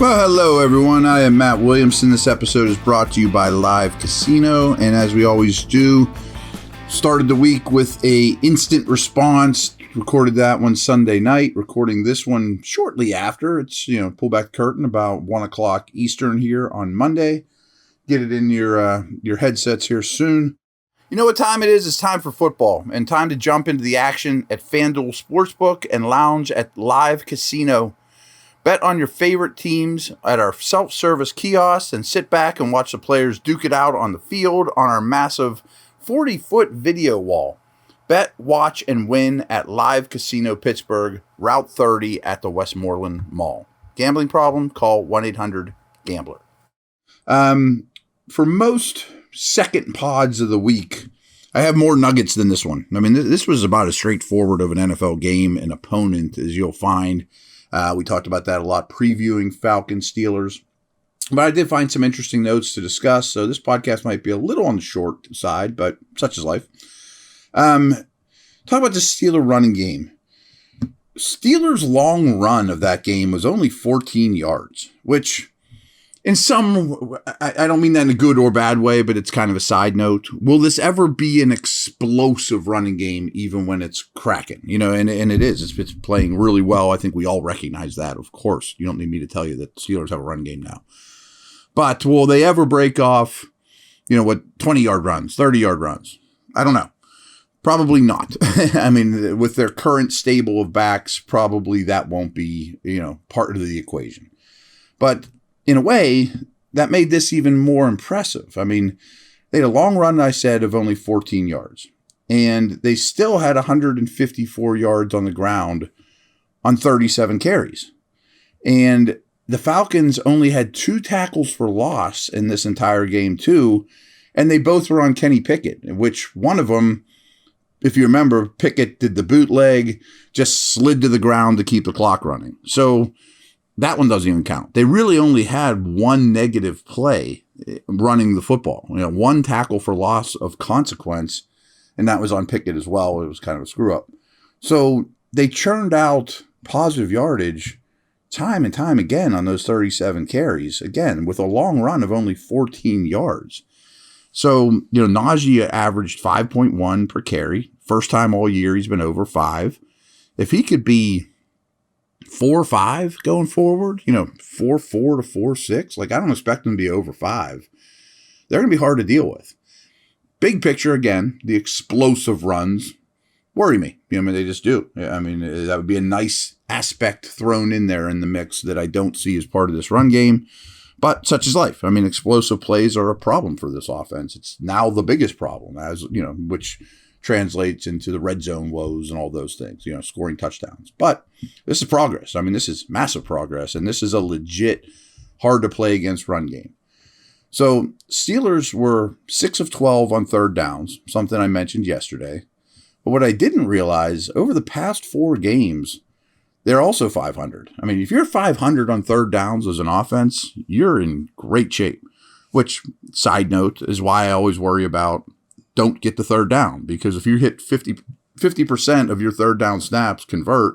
Well, hello everyone. I am Matt Williamson. This episode is brought to you by Live Casino, and as we always do, started the week with a instant response. Recorded that one Sunday night. Recording this one shortly after. It's pull back the curtain about 1 o'clock Eastern here on Monday. Get it in your headsets here soon. You know what time it is? It's time for football and time to jump into the action at FanDuel Sportsbook and lounge at Live Casino. Bet on your favorite teams at our self-service kiosks and sit back and watch the players duke it out on the field on our massive 40-foot video wall. Bet, watch, and win at Live Casino Pittsburgh, Route 30 at the Westmoreland Mall. Gambling problem? Call 1-800-GAMBLER. For most second pods of the week, I have more nuggets than this one. I mean, this was about as straightforward of an NFL game and opponent as you'll find. We talked about that a lot, previewing Falcons, Steelers. But I did find some interesting notes to discuss, so this podcast might be a little on the short side, but such is life. Talk about the Steelers running game. Steelers' long run of that game was only 14 yards, which in some, I don't mean that in a good or bad way, but it's kind of a side note. Will this ever be an explosive running game, even when it's cracking? And it is. It's playing really well. I think we all recognize that, of course. You don't need me to tell you that the Steelers have a run game now. But will they ever break off, 20-yard runs, 30-yard runs? I don't know. Probably not. I mean, with their current stable of backs, probably that won't be, part of the equation. But in a way, that made this even more impressive. I mean, they had a long run, I said, of only 14 yards. And they still had 154 yards on the ground on 37 carries. And the Falcons only had 2 tackles for loss in this entire game, too. And they both were on Kenny Pickett, which one of them, if you remember, Pickett did the bootleg, just slid to the ground to keep the clock running. So that one doesn't even count. They really only had one negative play running the football. One tackle for loss of consequence, and that was on Pickett as well. It was kind of a screw up. So they churned out positive yardage time and time again on those 37 carries, again, with a long run of only 14 yards. So, Najee averaged 5.1 per carry. First time all year he's been over 5. If he could be 4-5 going forward, 4-4 to 4-6. I don't expect them to be over 5. They're going to be hard to deal with. Big picture, again, the explosive runs worry me. They just do. That would be a nice aspect thrown in there in the mix that I don't see as part of this run game. But such is life. Explosive plays are a problem for this offense. It's now the biggest problem, which translates into the red zone woes and all those things, scoring touchdowns. But this is progress. This is massive progress, and this is a legit hard to play against run game. So Steelers were 6 of 12 on third downs, something I mentioned yesterday. But what I didn't realize, over the past 4 games, they're also 500. If you're 500 on third downs as an offense, you're in great shape, which, side note, is why I always worry about don't get the third down, because if you hit 50% of your third down snaps convert,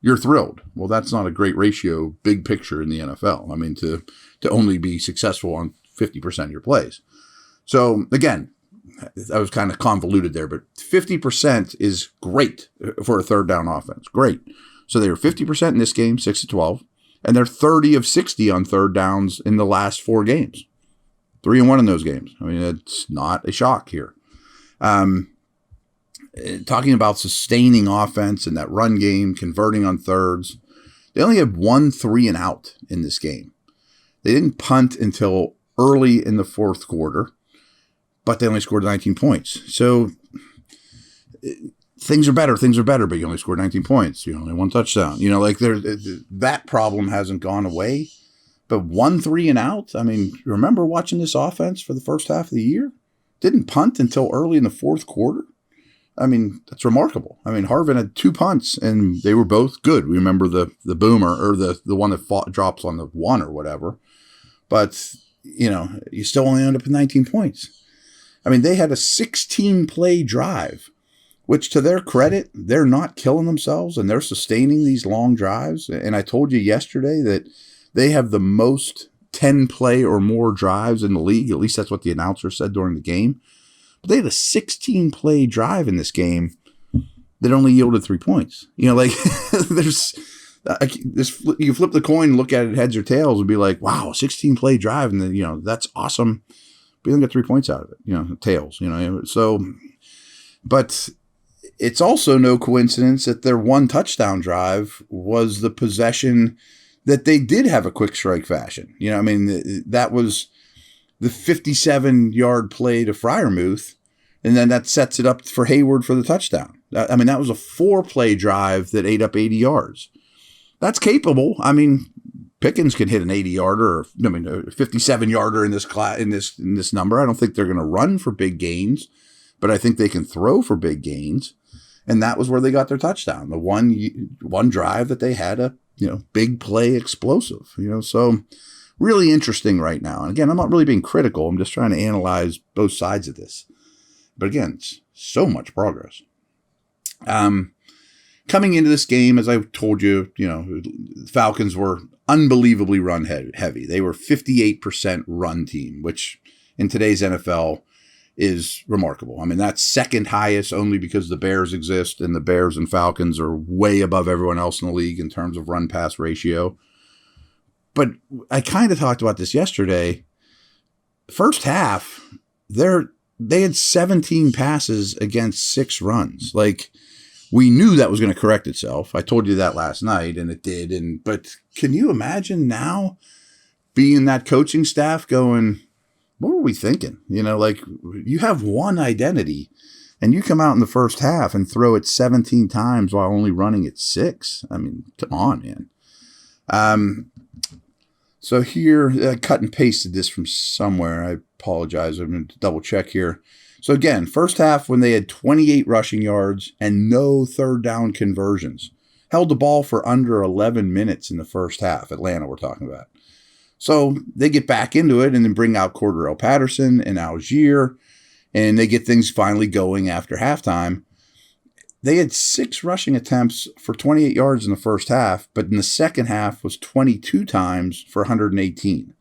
you're thrilled. Well, that's not a great ratio, big picture in the NFL. To only be successful on 50% of your plays. So again, I was kind of convoluted there, but 50% is great for a third down offense. Great. So they were 50% in this game, 6 of 12, and they're 30 of 60 on third downs in the last 4 games. 3-1 in those games. It's not a shock here. Talking about sustaining offense and that run game, converting on thirds, they only had 1 3-and-out in this game. They didn't punt until early in the fourth quarter, but they only scored 19 points. So things are better, but you only scored 19 points. Only 1 touchdown. That problem hasn't gone away. But 1 3-and-out, remember watching this offense for the first half of the year? Didn't punt until early in the fourth quarter. That's remarkable. Harvin had 2 punts, and they were both good. We remember the boomer, or the one that drops on the 1 or whatever. But, you still only end up with 19 points. They had a 16-play drive, which, to their credit, they're not killing themselves, and they're sustaining these long drives. And I told you yesterday that They have the most 10 play or more drives in the league. At least that's what the announcer said during the game. But they had a 16 play drive in this game that only yielded 3 points. Like there's this, you flip the coin, look at it heads or tails, and be like, wow, 16 play drive. And then, that's awesome. But you don't get 3 points out of it, tails, so, but it's also no coincidence that their one touchdown drive was the possession that they did have a quick strike fashion. That was the 57-yard play to Freiermuth, and then that sets it up for Hayward for the touchdown. That was a 4-play drive that ate up 80 yards. That's capable. Pickens can hit an 80-yarder, or a 57-yarder in this number. I don't think they're going to run for big gains, but I think they can throw for big gains. And that was where they got their touchdown. The one drive that they had a big play explosive. So really interesting right now. And again, I'm not really being critical. I'm just trying to analyze both sides of this. But again, it's so much progress. Coming into this game, as I told you, the Falcons were unbelievably run heavy. They were 58% run team, which in today's NFL is remarkable. That's second highest only because the Bears exist, and the Bears and Falcons are way above everyone else in the league in terms of run-pass ratio. But I kind of talked about this yesterday. First half, they had 17 passes against 6 runs. We knew that was going to correct itself. I told you that last night, and it did. But can you imagine now being that coaching staff going, what were we thinking? You have one identity, and you come out in the first half and throw it 17 times while only running it 6. Come on, man. So here, I cut and pasted this from somewhere. I apologize. I'm going to double check here. So again, first half when they had 28 rushing yards and no third down conversions. Held the ball for under 11 minutes in the first half. Atlanta we're talking about. So they get back into it and then bring out Cordarrelle Patterson and Algier, and they get things finally going after halftime. They had 6 rushing attempts for 28 yards in the first half, but in the second half was 22 times for 118.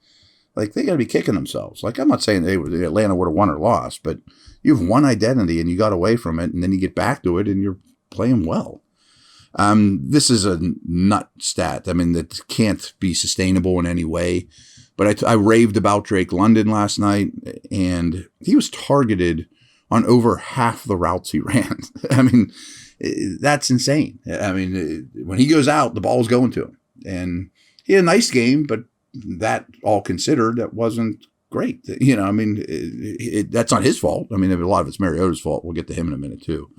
They got to be kicking themselves. I'm not saying Atlanta would have won or lost, but you have one identity and you got away from it, and then you get back to it and you're playing well. This is a nut stat. That can't be sustainable in any way. But I raved about Drake London last night, and he was targeted on over half the routes he ran. That's insane. When he goes out, the ball is going to him. And he had a nice game, but that all considered, that wasn't great. That's not his fault. A lot of it's Mariota's fault. We'll get to him in a minute too.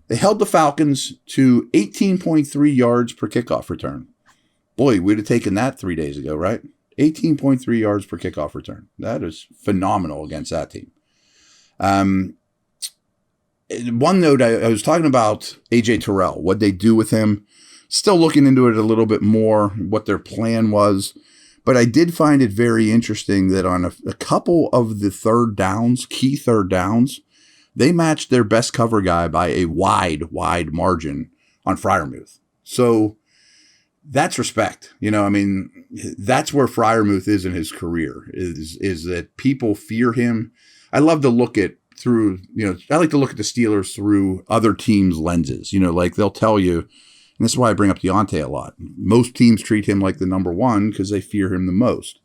They held the Falcons to 18.3 yards per kickoff return. Boy, we'd have taken that 3 days ago, right? 18.3 yards per kickoff return. That is phenomenal against that team. One note, I was talking about A.J. Terrell, what they do with him. Still looking into it a little bit more, what their plan was. But I did find it very interesting that on a couple of the key third downs, they matched their best cover guy by a wide margin on Freiermuth. So that's respect. That's where Freiermuth is in his career, is that people fear him. I love to look at I like to look at the Steelers through other teams' lenses. They'll tell you, and this is why I bring up Deontay a lot. Most teams treat him like the number one because they fear him the most.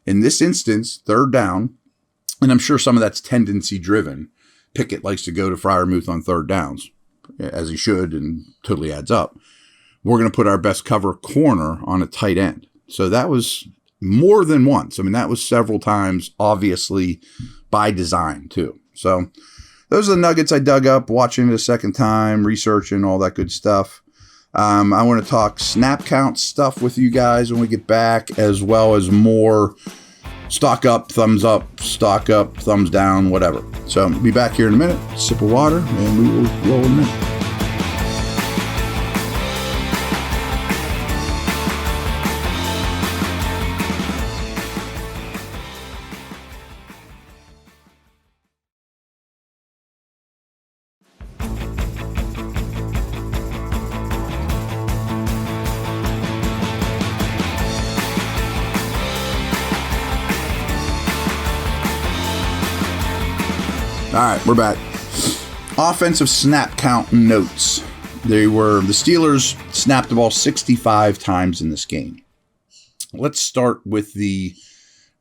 In this instance, third down, and I'm sure some of that's tendency driven. Pickett likes to go to Freiermuth on third downs, as he should, and totally adds up. We're going to put our best cover corner on a tight end. So that was more than once. That was several times, obviously by design too. So those are the nuggets I dug up, watching it a second time, researching all that good stuff. I want to talk snap count stuff with you guys when we get back, as well as more stock up, thumbs up, stock up, thumbs down, whatever. So I'll be back here in a minute, sip of water, and we will roll in a minute. All right, we're back. Offensive snap count notes. The Steelers snapped the ball 65 times in this game. Let's start with the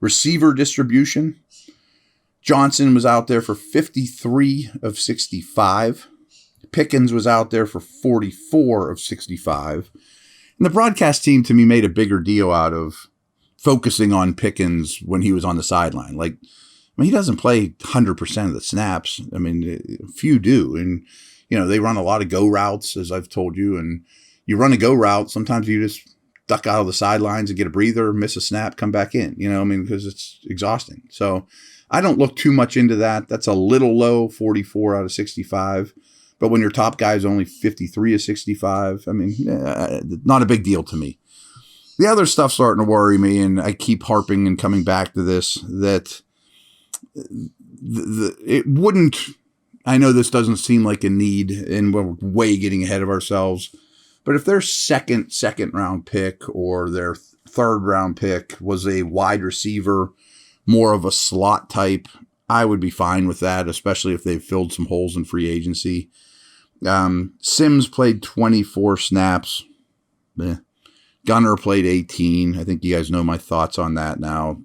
receiver distribution. Johnson was out there for 53 of 65. Pickens was out there for 44 of 65. And the broadcast team, to me, made a bigger deal out of focusing on Pickens when he was on the sideline. He doesn't play 100% of the snaps. I mean, few do. And, they run a lot of go routes, as I've told you. And you run a go route, sometimes you just duck out of the sidelines and get a breather, miss a snap, come back in, because it's exhausting. So I don't look too much into that. That's a little low, 44 out of 65. But when your top guy is only 53 of 65, not a big deal to me. The other stuff's starting to worry me, and I keep harping and coming back to this, that it wouldn't, I know this doesn't seem like a need, and we're way getting ahead of ourselves, but if their second round pick or their third round pick was a wide receiver, more of a slot type, I would be fine with that, especially if they've filled some holes in free agency. Sims played 24 snaps. Gunner played 18. I think you guys know my thoughts on that now.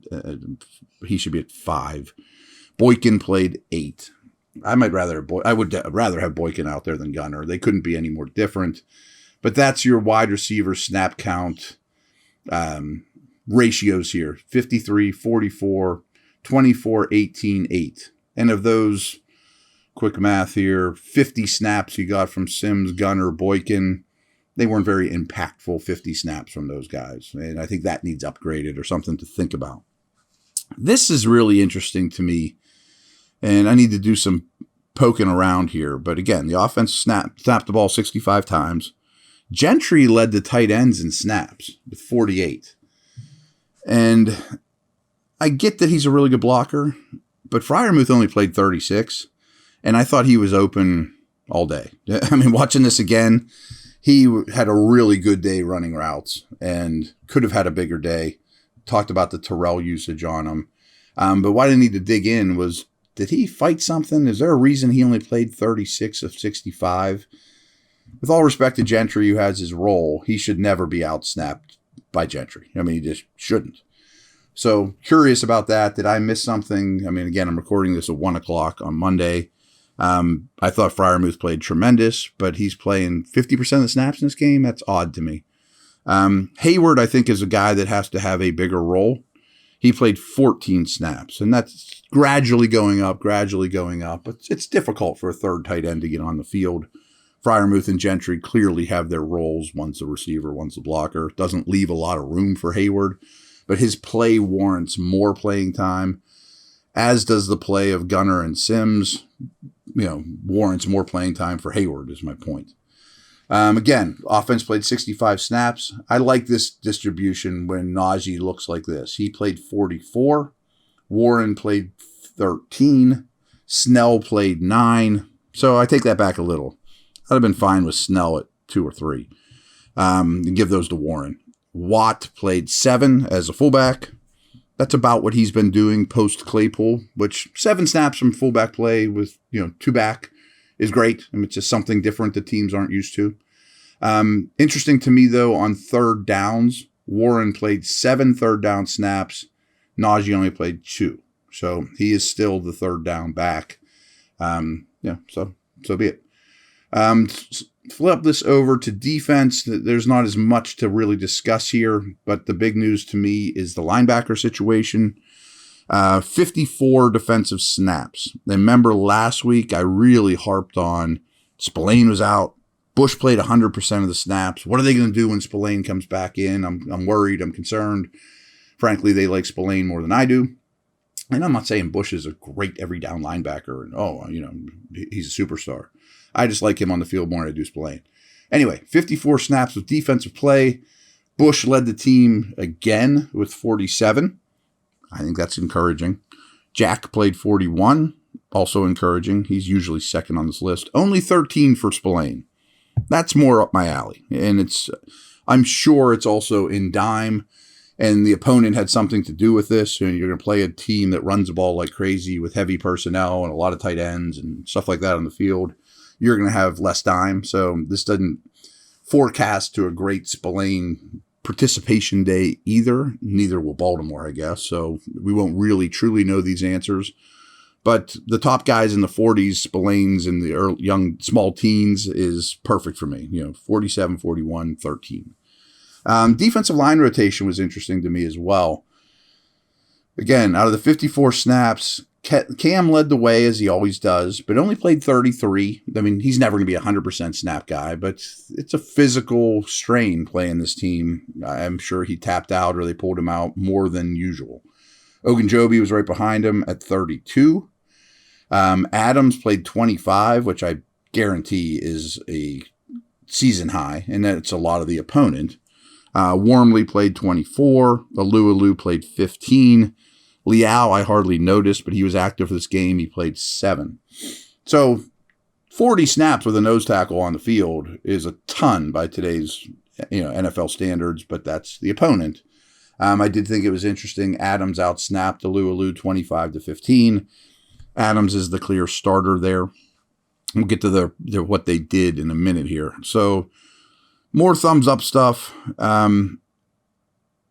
He should be at 5. Boykin played 8. I would rather have Boykin out there than Gunner. They couldn't be any more different. But that's your wide receiver snap count ratios here. 53, 44, 24, 18, 8. And of those, quick math here, 50 snaps you got from Sims, Gunner, Boykin. They weren't very impactful 50 snaps from those guys. And I think that needs upgraded or something to think about. This is really interesting to me. And I need to do some poking around here. But again, the offense snapped the ball 65 times. Gentry led the tight ends in snaps with 48. And I get that he's a really good blocker, but Freiermuth only played 36. And I thought he was open all day. Watching this again, he had a really good day running routes and could have had a bigger day. Talked about the Terrell usage on him. But what I need to dig in was, did he fight something? Is there a reason he only played 36 of 65? With all respect to Gentry, who has his role, he should never be outsnapped by Gentry. He just shouldn't. So curious about that. Did I miss something? Again, I'm recording this at 1 o'clock on Monday. I thought Freiermuth played tremendous, but he's playing 50% of the snaps in this game. That's odd to me. Hayward, I think, is a guy that has to have a bigger role. He played 14 snaps, and that's gradually going up. But it's difficult for a third tight end to get on the field. Freiermuth and Gentry clearly have their roles. One's a receiver, one's a blocker. Doesn't leave a lot of room for Hayward, but his play warrants more playing time, as does the play of Gunner and Sims. Warrants more playing time for Hayward is my point. Again, offense played 65 snaps. I like this distribution when Najee looks like this. He played 44. Warren played 13. Snell played 9. So I take that back a little. I'd have been fine with Snell at 2 or 3. And give those to Warren. Watt played 7 as a fullback. That's about what he's been doing post Claypool, which 7 snaps from fullback play with 2 back is great. It's just something different that teams aren't used to. Interesting to me, though, on third downs, Warren played 7 third down snaps. Najee only played 2. So he is still the third down back. So be it. Flip this over to defense. There's not as much to really discuss here, but the big news to me is the linebacker situation. 54 defensive snaps. Remember last week I really harped on Spillane was out. Bush played 100% of the snaps. What are they going to do when Spillane comes back in? I'm worried. I'm concerned. Frankly, they like Spillane more than I do. And I'm not saying Bush is a great every down linebacker and, he's a superstar. I just like him on the field more than I do Spillane. Anyway, 54 snaps of defensive play. Bush led the team again with 47. I think that's encouraging. Jack played 41, also encouraging. He's usually second on this list. Only 13 for Spillane. That's more up my alley. And I'm sure it's also in dime. and the opponent had something to do with this. You're going to play a team that runs the ball like crazy with heavy personnel and a lot of tight ends and stuff like that on the field. You're going to have less time. So this doesn't forecast to a great Spillane participation day either. Neither will Baltimore, I guess. So we won't really truly know these answers. But the top guys in the 40s, Spillane's in the early, young, small teens is perfect for me. 47, 41, 13. Defensive line rotation was interesting to me as well. Again, out of the 54 snaps, Cam led the way as he always does, but only played 33. I mean, he's never going to be a 100% snap guy, but it's a physical strain playing this team. I'm sure he tapped out or they pulled him out more than usual. Ogunjobi was right behind him at 32. Adams played 25, which I guarantee is a season high, and that's a lot of the opponent. Wormley played 24. Alu played 15. Liao, I hardly noticed, but he was active for this game. He played 7. So 40 snaps with a nose tackle on the field is a ton by today's NFL standards, but that's the opponent. I did think it was interesting. Adams outsnapped Alu 25-15. Adams is the clear starter there. We'll get to what they did in a minute here. So more thumbs up stuff.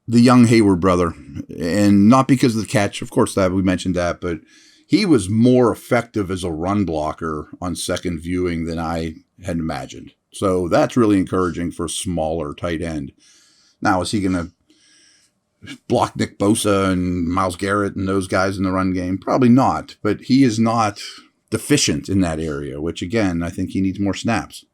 The young Hayward brother, and not because of the catch, of course, that we mentioned that, but he was more effective as a run blocker on second viewing than I had imagined. So that's really encouraging for a smaller tight end. Now, is he going to block Nick Bosa and Myles Garrett and those guys in the run game? Probably not, but he is not deficient in that area, which again, I think he needs more snaps.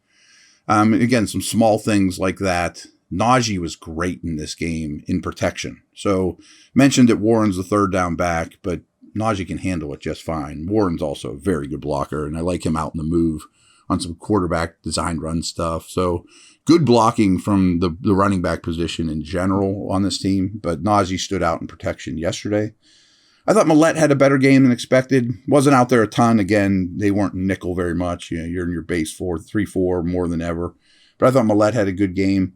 Again, some small things like that. Najee was great in this game in protection. So mentioned that Warren's the third down back, but Najee can handle it just fine. Warren's also a very good blocker, and I like him out in the move on some quarterback designed run stuff. So good blocking from the running back position in general on this team, but Najee stood out in protection yesterday. I thought Millette had a better game than expected. Wasn't out there a ton. Again, they weren't nickel very much. You're in your base 3-4 more than ever. But I thought Millette had a good game.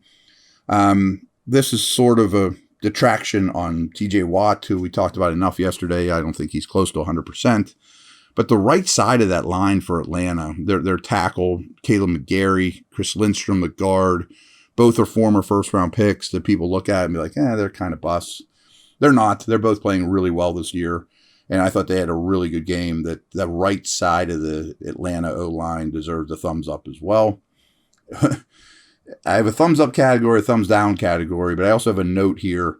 This is sort of a detraction on TJ Watt, who we talked about enough yesterday. I don't think he's close to 100%. But the right side of that line for Atlanta, their tackle, Caleb McGarry, Chris Lindstrom, the guard, both are former first-round picks that people look at and be like, they're kind of busts. They're not. They're both playing really well this year. And I thought they had a really good game. That the right side of the Atlanta O-line deserves a thumbs up as well. I have a thumbs up category, a thumbs down category, but I also have a note here.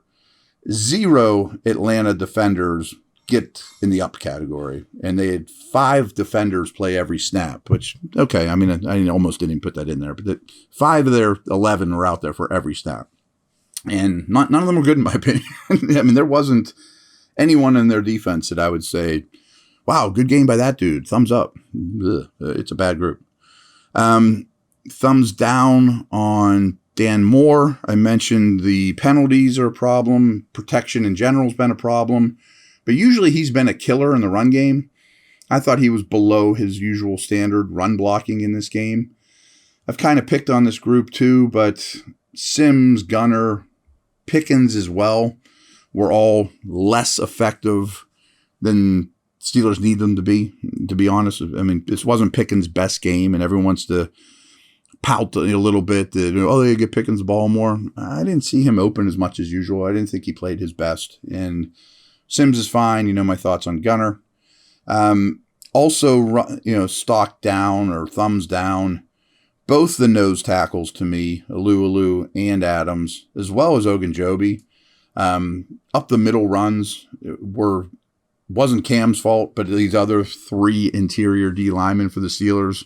0 Atlanta defenders get in the up category. And they had 5 defenders play every snap, which, okay, I mean, I almost didn't even put that in there, but 5 of their 11 were out there for every snap. And none of them were good, in my opinion. I mean, there wasn't anyone in their defense that I would say, wow, good game by that dude. Thumbs up. Ugh, it's a bad group. Thumbs down on Dan Moore. I mentioned the penalties are a problem. Protection in general has been a problem. But usually he's been a killer in the run game. I thought he was below his usual standard run blocking in this game. I've kind of picked on this group too, but Sims, Gunner, Pickens as well were all less effective than Steelers need them to be honest. I mean, this wasn't Pickens' best game, and everyone wants to pout a little bit that, they get Pickens the ball more. I didn't see him open as much as usual. I didn't think he played his best. And Sims is fine. My thoughts on Gunner. Also, stock down or thumbs down. Both the nose tackles to me, Alu and Adams, as well as Ogunjobi, up the middle runs wasn't Cam's fault, but these other 3 interior D linemen for the Steelers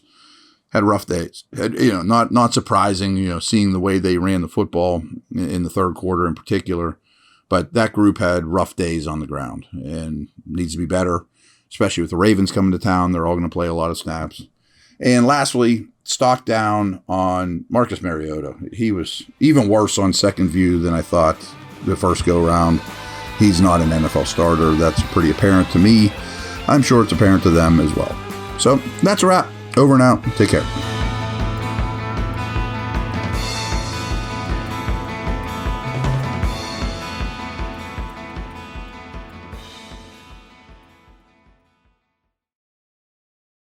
had rough days. Not surprising, seeing the way they ran the football in the third quarter in particular, but that group had rough days on the ground and needs to be better, especially with the Ravens coming to town. They're all going to play a lot of snaps. And lastly, stock down on Marcus Mariota. He was even worse on second view than I thought the first go-round. He's not an NFL starter. That's pretty apparent to me. I'm sure it's apparent to them as well. So that's a wrap. Over and out. Take care.